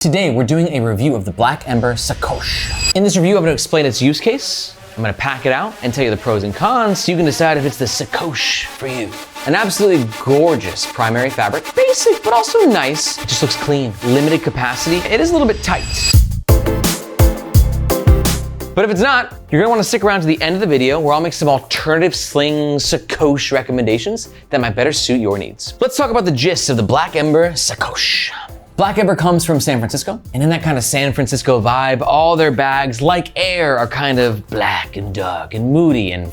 Today, we're doing a review of the Black Ember Sacoche. In this review, I'm gonna explain its use case. I'm gonna pack it out and tell you the pros and cons so you can decide if it's the Sacoche for you. An absolutely gorgeous primary fabric. Basic, but also nice. It just looks clean. Limited capacity. It is a little bit tight. But if it's not, you're gonna wanna stick around to the end of the video where I'll make some alternative sling Sacoche recommendations that might better suit your needs. Let's talk about the gist of the Black Ember Sacoche. Black Ember comes from San Francisco, and in that kind of San Francisco vibe, all their bags, like air, are kind of black and dark and moody and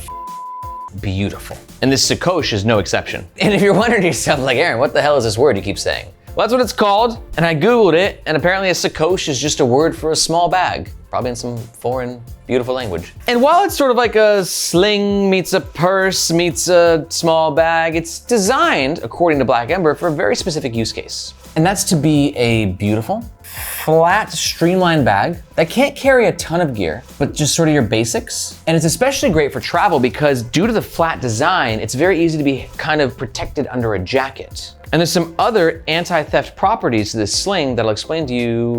beautiful. And this Sacoche is no exception. And if you're wondering to yourself, like, Aaron, what the hell is this word you keep saying? Well, that's what it's called, and I Googled it, and apparently a Sacoche is just a word for a small bag, probably in some foreign, beautiful language. And while it's sort of like a sling meets a purse meets a small bag, it's designed, according to Black Ember, for a very specific use case. And that's to be a beautiful, flat, streamlined bag that can't carry a ton of gear, but just sort of your basics. And it's especially great for travel because due to the flat design, it's very easy to be kind of protected under a jacket. And there's some other anti-theft properties to this sling that I'll explain to you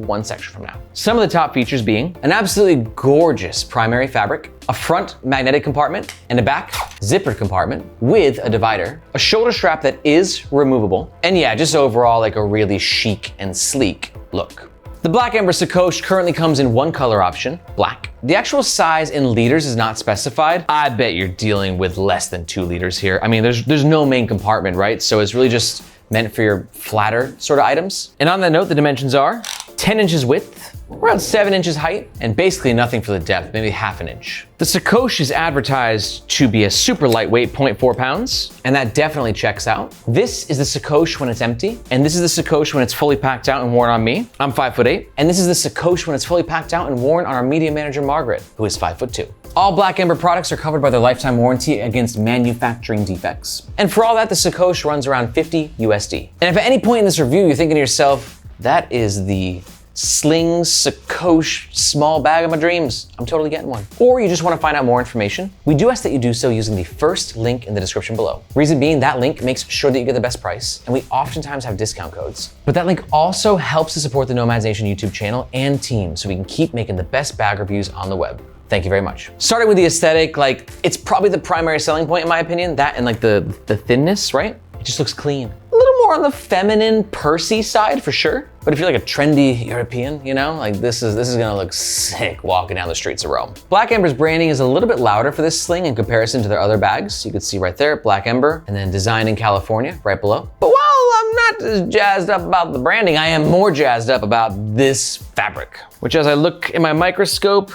one section from now. Some of the top features being an absolutely gorgeous primary fabric, a front magnetic compartment, and a back zippered compartment with a divider, a shoulder strap that is removable, and yeah, just overall like a really chic and sleek look. The Black Ember Sacoche currently comes in one color option, black. The actual size in liters is not specified. I bet you're dealing with less than 2 liters here. I mean, there's no main compartment, right? So it's really just meant for your flatter sort of items. And on that note, the dimensions are 10 inches width, around 7 inches height, and basically nothing for the depth, maybe ½ an inch. The Sacoche is advertised to be a super lightweight, 0.4 pounds, and that definitely checks out. This is the Sacoche when it's empty, and this is the Sacoche when it's fully packed out and worn on me. I'm 5'8", and this is the Sacoche when it's fully packed out and worn on our media manager, Margaret, who is 5'2". All Black Ember products are covered by their lifetime warranty against manufacturing defects. And for all that, the Sacoche runs around 50 USD. And if at any point in this review you're thinking to yourself, that is the sling Sacoche small bag of my dreams, I'm totally getting one. Or you just want to find out more information, we do ask that you do so using the first link in the description below. Reason being, that link makes sure that you get the best price, and we oftentimes have discount codes. But that link also helps to support the Nomads Nation YouTube channel and team so we can keep making the best bag reviews on the web. Thank you very much. Starting with the aesthetic, like it's probably the primary selling point in my opinion, that and like the thinness, right? It just looks clean. A little more on the feminine, pursy side for sure. But if you're like a trendy European, you know, like this is gonna look sick walking down the streets of Rome. Black Ember's branding is a little bit louder for this sling in comparison to their other bags. You can see right there, Black Ember, and then designed in California, right below. But while I'm not as jazzed up about the branding, I am more jazzed up about this fabric, which as I look in my microscope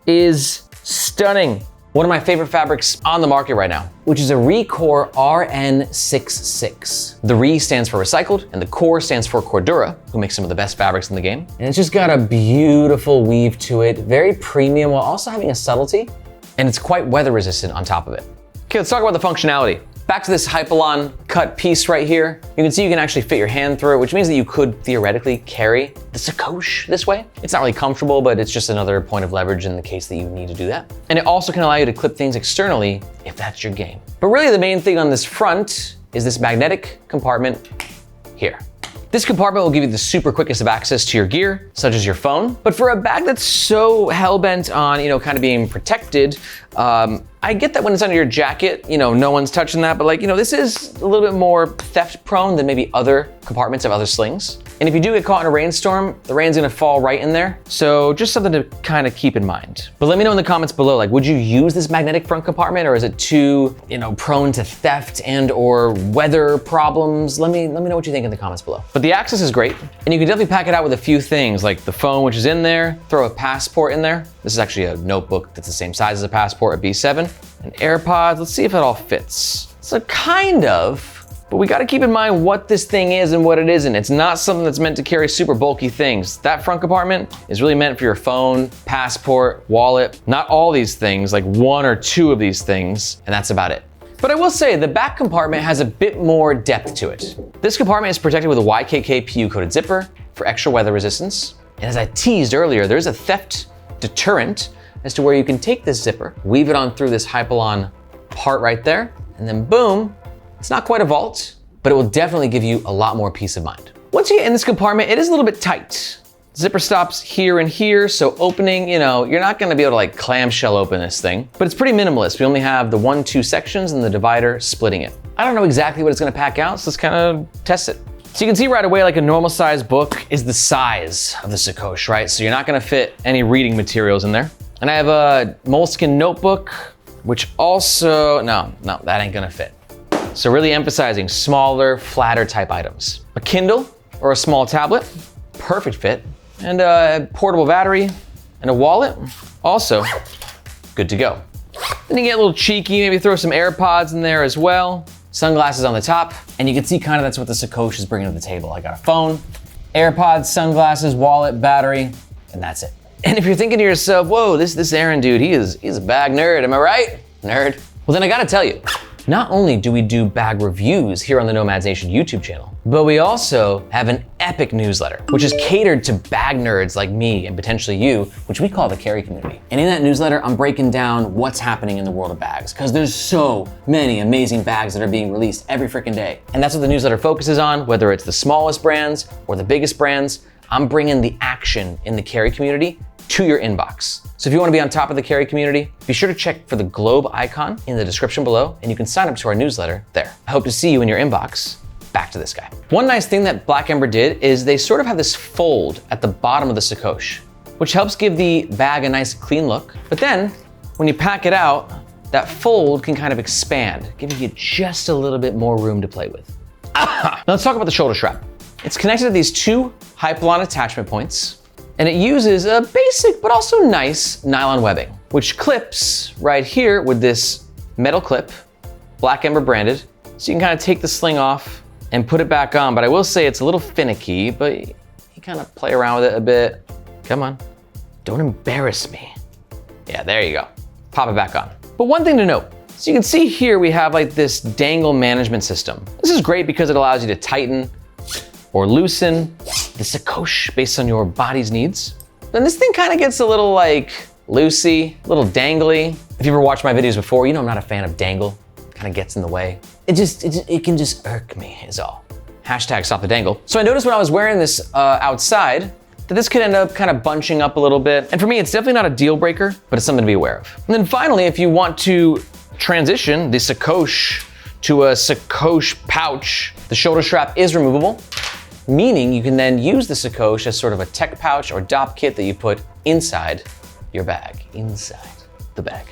is stunning. One of my favorite fabrics on the market right now, which is a ReCore RN66. The Re stands for recycled, and the Core stands for Cordura, who makes some of the best fabrics in the game. And it's just got a beautiful weave to it, very premium while also having a subtlety, and it's quite weather resistant on top of it. Okay, let's talk about the functionality. Back to this Hypalon cut piece right here. You can see you can actually fit your hand through it, which means that you could theoretically carry the Sacoche this way. It's not really comfortable, but it's just another point of leverage in the case that you need to do that. And it also can allow you to clip things externally if that's your game. But really the main thing on this front is this magnetic compartment here. This compartment will give you the super quickest of access to your gear, such as your phone. But for a bag that's so hell-bent on, you know, kind of being protected, I get that when it's under your jacket, you know, no one's touching that, but like, you know, this is a little bit more theft prone than maybe other compartments of other slings. And if you do get caught in a rainstorm, the rain's gonna fall right in there. So just something to kind of keep in mind. But let me know in the comments below, like, would you use this magnetic front compartment or is it too, you know, prone to theft and or weather problems? Let me know what you think in the comments below. But the access is great. And you can definitely pack it out with a few things like the phone, which is in there, throw a passport in there. This is actually a notebook that's the same size as a passport, a B7. And AirPods, let's see if it all fits. So kind of, but we gotta keep in mind what this thing is and what it isn't. It's not something that's meant to carry super bulky things. That front compartment is really meant for your phone, passport, wallet, not all these things, like 1 or 2 of these things, and that's about it. But I will say the back compartment has a bit more depth to it. This compartment is protected with a YKK PU coated zipper for extra weather resistance. And as I teased earlier, there's a theft deterrent as to where you can take this zipper, weave it on through this Hypalon part right there, and then boom, it's not quite a vault, but it will definitely give you a lot more peace of mind. Once you get in this compartment, it is a little bit tight. Zipper stops here and here, so opening, you're not gonna be able to like clamshell open this thing, but it's pretty minimalist. We only have the 1-2 sections and the divider splitting it. I don't know exactly what it's gonna pack out, so let's kind of test it. So you can see right away, like a normal size book is the size of the Sacoche, right? So you're not gonna fit any reading materials in there. And I have a moleskin notebook, which also, no, that ain't gonna fit. So really emphasizing smaller, flatter type items. A Kindle or a small tablet, perfect fit. And a portable battery and a wallet, also good to go. Then you get a little cheeky, maybe throw some AirPods in there as well. Sunglasses on the top, and you can see kind of that's what the Sacoche is bringing to the table. I got a phone, AirPods, sunglasses, wallet, battery, and that's it. And if you're thinking to yourself, whoa, this Aaron dude, he's a bag nerd, am I right? Nerd. Well, then I gotta tell you, not only do we do bag reviews here on the Nomads Nation YouTube channel, but we also have an epic newsletter, which is catered to bag nerds like me and potentially you, which we call the carry community. And in that newsletter, I'm breaking down what's happening in the world of bags, because there's so many amazing bags that are being released every freaking day. And that's what the newsletter focuses on, whether it's the smallest brands or the biggest brands. I'm bringing the action in the carry community to your inbox. So if you want to be on top of the carry community, be sure to check for the globe icon in the description below, and you can sign up to our newsletter there. I hope to see you in your inbox. Back to this guy. One nice thing that Black Ember did is they sort of have this fold at the bottom of the Sacoche, which helps give the bag a nice clean look. But then when you pack it out, that fold can kind of expand, giving you just a little bit more room to play with. Now let's talk about the shoulder strap. It's connected to these 2 Hypalon attachment points, and it uses a basic but also nice nylon webbing, which clips right here with this metal clip, Black Ember branded. So you can kind of take the sling off and put it back on, but I will say it's a little finicky, but you kind of play around with it a bit. Come on, don't embarrass me. Yeah, there you go. Pop it back on. But one thing to note, so you can see here we have like this dangle management system. This is great because it allows you to tighten or loosen the Sacoche based on your body's needs. Then this thing kind of gets a little like loosey, a little dangly. If you've ever watched my videos before, you know I'm not a fan of dangle. It kind of gets in the way. It can just irk me is all. Hashtag stop the dangle. So I noticed when I was wearing this outside that this could end up kind of bunching up a little bit. And for me, it's definitely not a deal breaker, but it's something to be aware of. And then finally, if you want to transition the Sacoche to a Sacoche pouch, the shoulder strap is removable, meaning you can then use the Sacoche as sort of a tech pouch or DOP kit that you put inside your bag, inside the bag.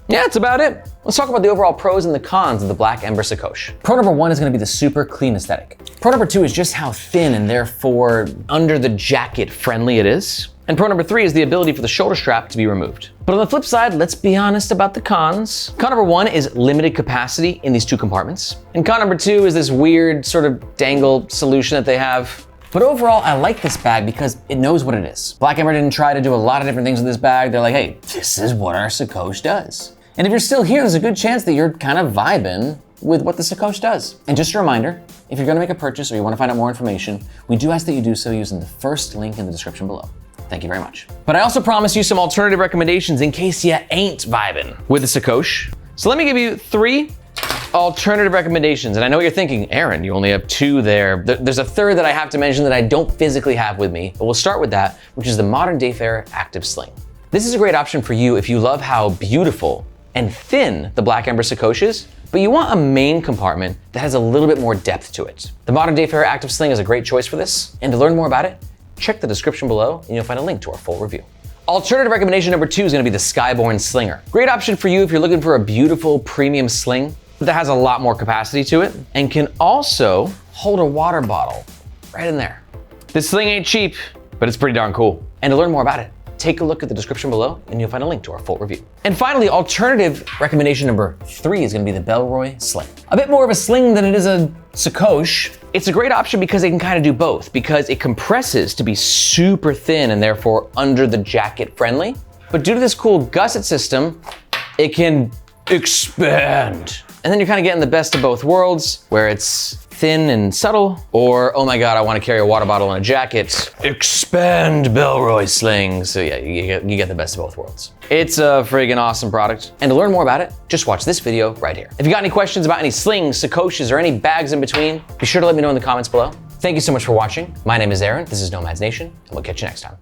Yeah, that's about it. Let's talk about the overall pros and the cons of the Black Ember Sacoche. Pro number 1 is gonna be the super clean aesthetic. Pro number 2 is just how thin and therefore under the jacket friendly it is. And pro number 3 is the ability for the shoulder strap to be removed. But on the flip side, let's be honest about the cons. Con number 1 is limited capacity in these 2 compartments. And con number 2 is this weird sort of dangle solution that they have. But overall, I like this bag because it knows what it is. Black Ember didn't try to do a lot of different things with this bag. They're like, hey, this is what our Sacoche does. And if you're still here, there's a good chance that you're kind of vibing with what the Sacoche does. And just a reminder, if you're gonna make a purchase or you wanna find out more information, we do ask that you do so using the first link in the description below. Thank you very much. But I also promise you some alternative recommendations in case you ain't vibing with the Sacoche. So let me give you 3 alternative recommendations. And I know what you're thinking, Aaron, you only have 2 there. There's a third that I have to mention that I don't physically have with me, but we'll start with that, which is the modern Dayfarer Active Sling. This is a great option for you if you love how beautiful and thin the Black Ember Sacoche is, but you want a main compartment that has a little bit more depth to it. The modern Dayfarer Active Sling is a great choice for this, and to learn more about it, check the description below and you'll find a link to our full review. Alternative recommendation number 2 is gonna be the Skyborne Slinger. Great option for you if you're looking for a beautiful premium sling that has a lot more capacity to it and can also hold a water bottle right in there. This sling ain't cheap, but it's pretty darn cool. And to learn more about it, take a look at the description below and you'll find a link to our full review. And finally, alternative recommendation number 3 is gonna be the Bellroy Sling. A bit more of a sling than it is a Sacoche. It's a great option because it can kind of do both, because it compresses to be super thin and therefore under the jacket friendly. But due to this cool gusset system, it can expand. And then you're kind of getting the best of both worlds, where it's thin and subtle, or, oh my God, I want to carry a water bottle and a jacket. Expand Bellroy Sling. So yeah, you get the best of both worlds. It's a friggin' awesome product. And to learn more about it, just watch this video right here. If you got any questions about any slings, Sacoches, or any bags in between, be sure to let me know in the comments below. Thank you so much for watching. My name is Aaron, this is Nomads Nation, and we'll catch you next time.